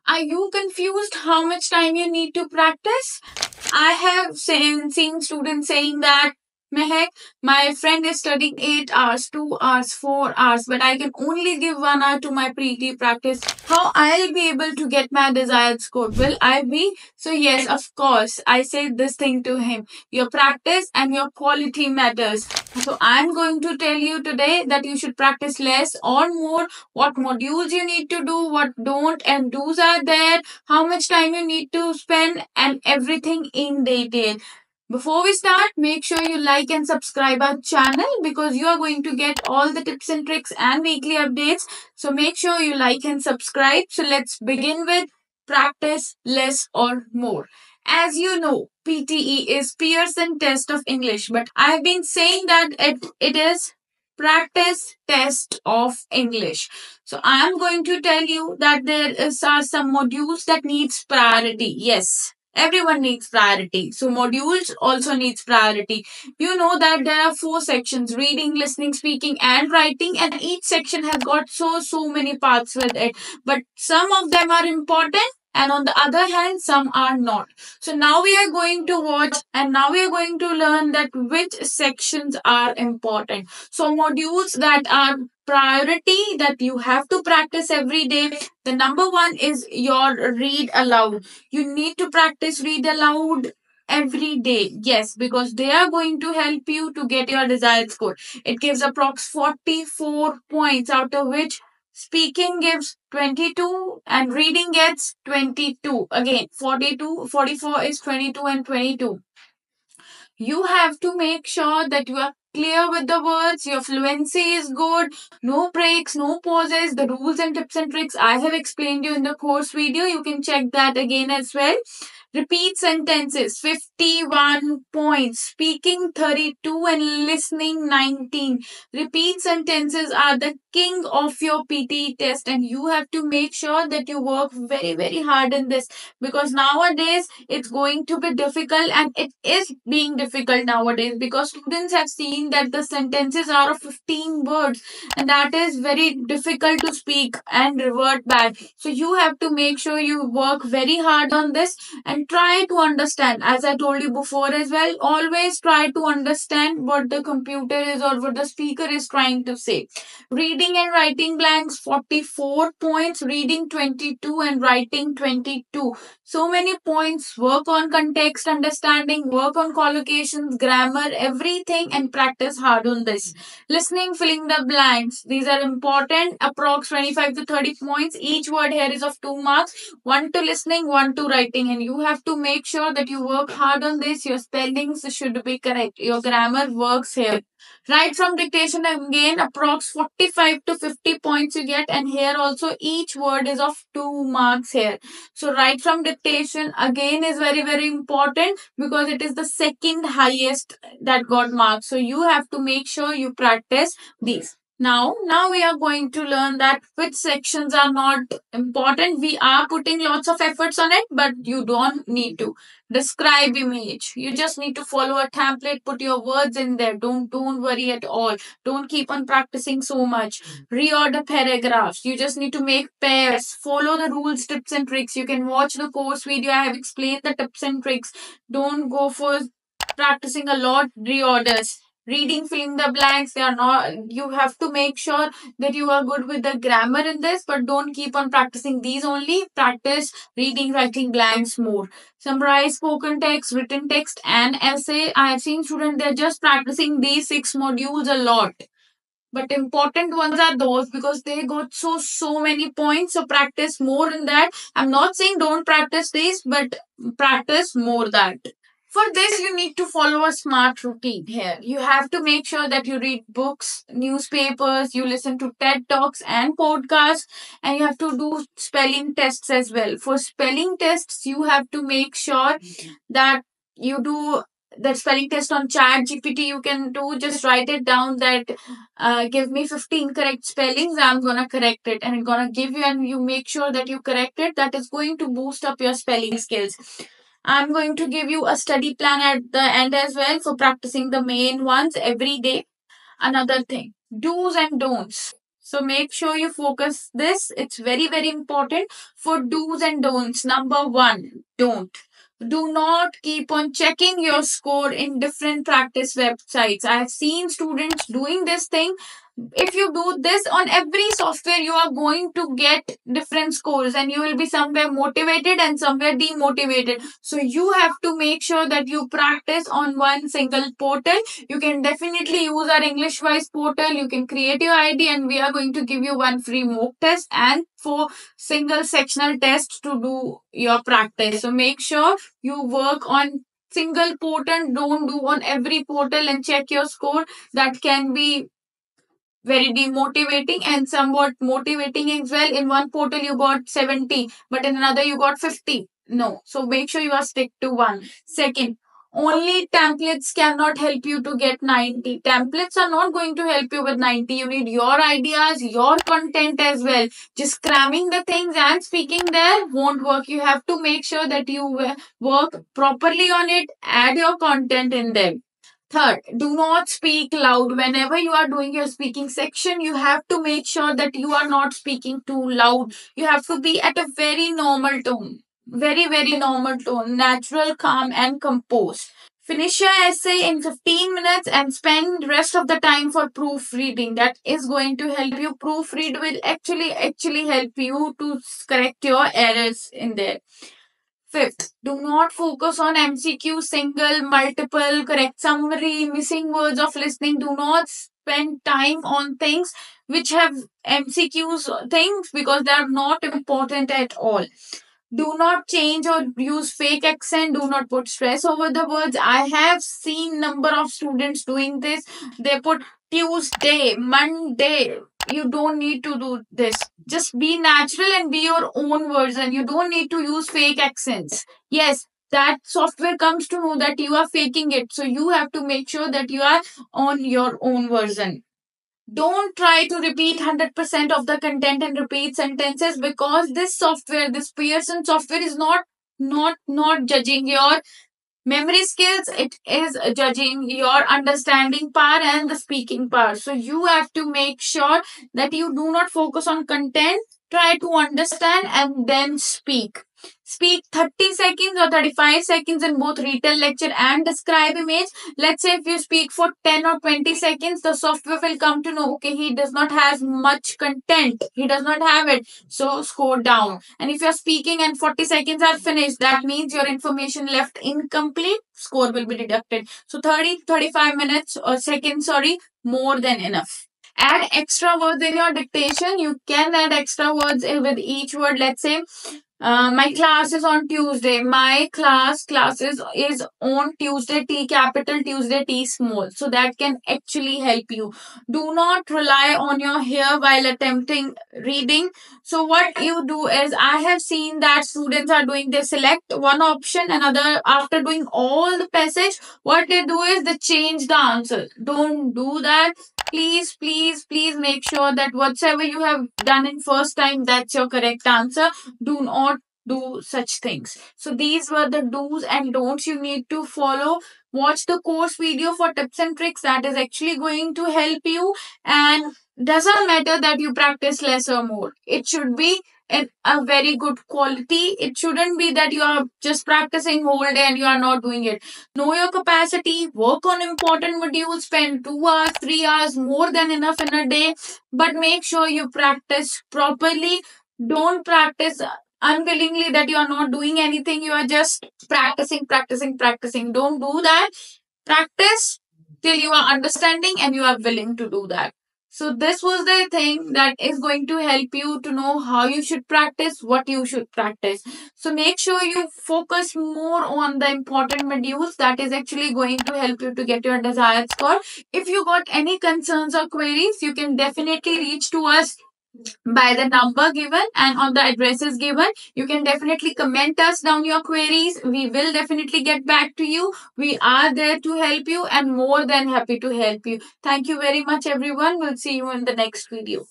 Are you confused how much time you need to practice? I have seen students saying that, Mehak, my friend is studying 8 hours, 2 hours, 4 hours, but I can only give 1 hour to my PT practice. How I'll be able to get my desired score? Will I be? So yes, of course, I said this thing to him. Your practice and your quality matters. So I'm going to tell you today that you should practice less or more, what modules you need to do, what don't and do's are there, how much time you need to spend, and everything in detail. Before we start, make sure you like and subscribe our channel because you are going to get all the tips and tricks and weekly updates. So make sure you like and subscribe. So let's begin with practice less or more. As you know, PTE is Pearson Test of English, but I've been saying that it is practice test of English. So I'm going to tell you that are some modules that needs priority. Yes, everyone needs priority. So modules also needs priority. You know that there are four sections: reading, listening, speaking, and writing, and each section has got so many parts with it. But some of them are important, and on the other hand, some are not. So now we are going to watch and now we are going to learn that which sections are important. So modules that are priority that you have to practice every day. The number one is your read aloud. You need to practice read aloud every day. Yes, because they are going to help you to get your desired score. It gives approx 44 points, out of which speaking gives 22 and reading gets 22. Again, 42, 44 is 22 and 22. You have to make sure that you are clear with the words, your fluency is good, no breaks, no pauses. The rules and tips and tricks I have explained you in the course video. You can check that again as well. Repeat sentences 51 points, speaking 32 and listening 19. Repeat sentences are the king of your PT test, and you have to make sure that you work very hard in this because nowadays it's going to be difficult, and it is being difficult nowadays because students have seen that the sentences are of 15 words, and that is very difficult to speak and revert back. So you have to make sure you work very hard on this and try to understand. As I told you before as well, always try to understand what the computer is or what the speaker is trying to say. Reading and writing blanks 44 points, reading 22 and writing 22. So many points. Work on context understanding, work on collocations, grammar, everything, and practice hard on this. Listening, filling the blanks. These are important. Approx 25 to 30 points. Each word here is of 2 marks. One to listening, one to writing, and you have to make sure that you work hard on this. Your spellings should be correct. Your grammar works here. Right from dictation again, approx 45 to 50 points you get, and here also each word is of 2 marks here. So right from dictation again is very important because it is the second highest that got marks. So you have to make sure you practice these. Now we are going to learn that which sections are not important. We are putting lots of efforts on it, but you don't need to. Describe image. You just need to follow a template, put your words in there. Don't worry at all. Don't keep on practicing so much. Reorder paragraphs. You just need to make pairs. Follow the rules, tips and tricks. You can watch the course video. I have explained the tips and tricks. Don't go for practicing a lot reorders. Reading, filling the blanks, they are not. You have to make sure that you are good with the grammar in this, but don't keep on practicing these only. Practice reading, writing blanks more. Summarize spoken text, written text, and essay. I have seen students, they're just practicing these 6 modules a lot. But important ones are those because they got so many points. So practice more in that. I'm not saying don't practice these, but practice more that. For this, you need to follow a smart routine here. You have to make sure that you read books, newspapers, you listen to TED Talks and podcasts, and you have to do spelling tests as well. For spelling tests, you have to make sure that you do the spelling test on chat gpt. You can do, just write it down that give me 15 correct spellings, I'm gonna correct it, and it's gonna give you, and you make sure that you correct it. That is going to boost up your spelling skills. I'm going to give you a study plan at the end as well for practicing the main ones every day. Another thing, do's and don'ts. So make sure you focus this. It's very, very important for do's and don'ts. Number one, don't. Do not keep on checking your score in different practice websites. I have seen students doing this thing. If you do this on every software, you are going to get different scores and you will be somewhere motivated and somewhere demotivated. So you have to make sure that you practice on one single portal. You can definitely use our English Wise portal. You can create your ID and we are going to give you one free mock test and for single sectional tests to do your practice. So make sure you work on single portal. Don't do on every portal and check your score. That can be very demotivating and somewhat motivating as well. In one portal you got 70, but in another you got 50. No. So make sure you are stick to one. Second, only templates cannot help you to get 90. Templates are not going to help you with 90. You need your ideas, your content as well. Just cramming the things and speaking there won't work. You have to make sure that you work properly on it, add your content in there. Third, do not speak loud. Whenever you are doing your speaking section, you have to make sure that you are not speaking too loud. You have to be at a very normal tone. Very, very normal tone. Natural, calm, and composed. Finish your essay in 15 minutes and spend rest of the time for proofreading. That is going to help you. Proofread will actually help you to correct your errors in there. Fifth, do not focus on MCQ, single, multiple, correct summary, missing words of listening. Do not spend time on things which have MCQs things because they are not important at all. Do not change or use fake accent. Do not put stress over the words. I have seen number of students doing this. They put Tuesday, Monday. You don't need to do this. Just be natural and be your own version. You don't need to use fake accents. Yes, that software comes to know that you are faking it. So you have to make sure that you are on your own version. Don't try to repeat 100% of the content in repeat sentences because this software, this Pearson software is not judging your memory skills. It is judging your understanding power and the speaking power. So you have to make sure that you do not focus on content. Try to understand and then speak. Speak 30 seconds or 35 seconds in both retell lecture and describe image. Let's say if you speak for 10 or 20 seconds, the software will come to know, okay, he does not have much content. He does not have it. So score down. And if you're speaking and 40 seconds are finished, that means your information left incomplete. Score will be deducted. So 30, 35 minutes or seconds, sorry, more than enough. Add extra words in your dictation. You can add extra words with each word. Let's say my class is on Tuesday. My classes is on Tuesday. T capital, Tuesday T small. So that can actually help you. Do not rely on your hair while attempting reading. So what you do is, I have seen that students are doing, they select one option, another after doing all the passage. What they do is they change the answer. Don't do that. Please make sure that whatsoever you have done in first time, that's your correct answer. Do not do such things. So these were the do's and don'ts you need to follow. Watch the course video for tips and tricks. That is actually going to help you. And doesn't matter that you practice less or more. It should be in a very good quality. It shouldn't be that you are just practicing whole day and you are not doing it. Know your capacity, work on important modules, spend 2 hours, 3 hours, more than enough in a day, but make sure you practice properly. Don't practice unwillingly that you are not doing anything. You are just practicing. Don't do that. Practice till you are understanding and you are willing to do that. So this was the thing that is going to help you to know how you should practice, what you should practice. So make sure you focus more on the important modules. That is actually going to help you to get your desired score. If you got any concerns or queries, you can definitely reach to us by the number given and on the addresses given. You can definitely comment us down your queries. We will definitely get back to you. We are there to help you and more than happy to help you. Thank you very much, everyone. We'll see you in the next video.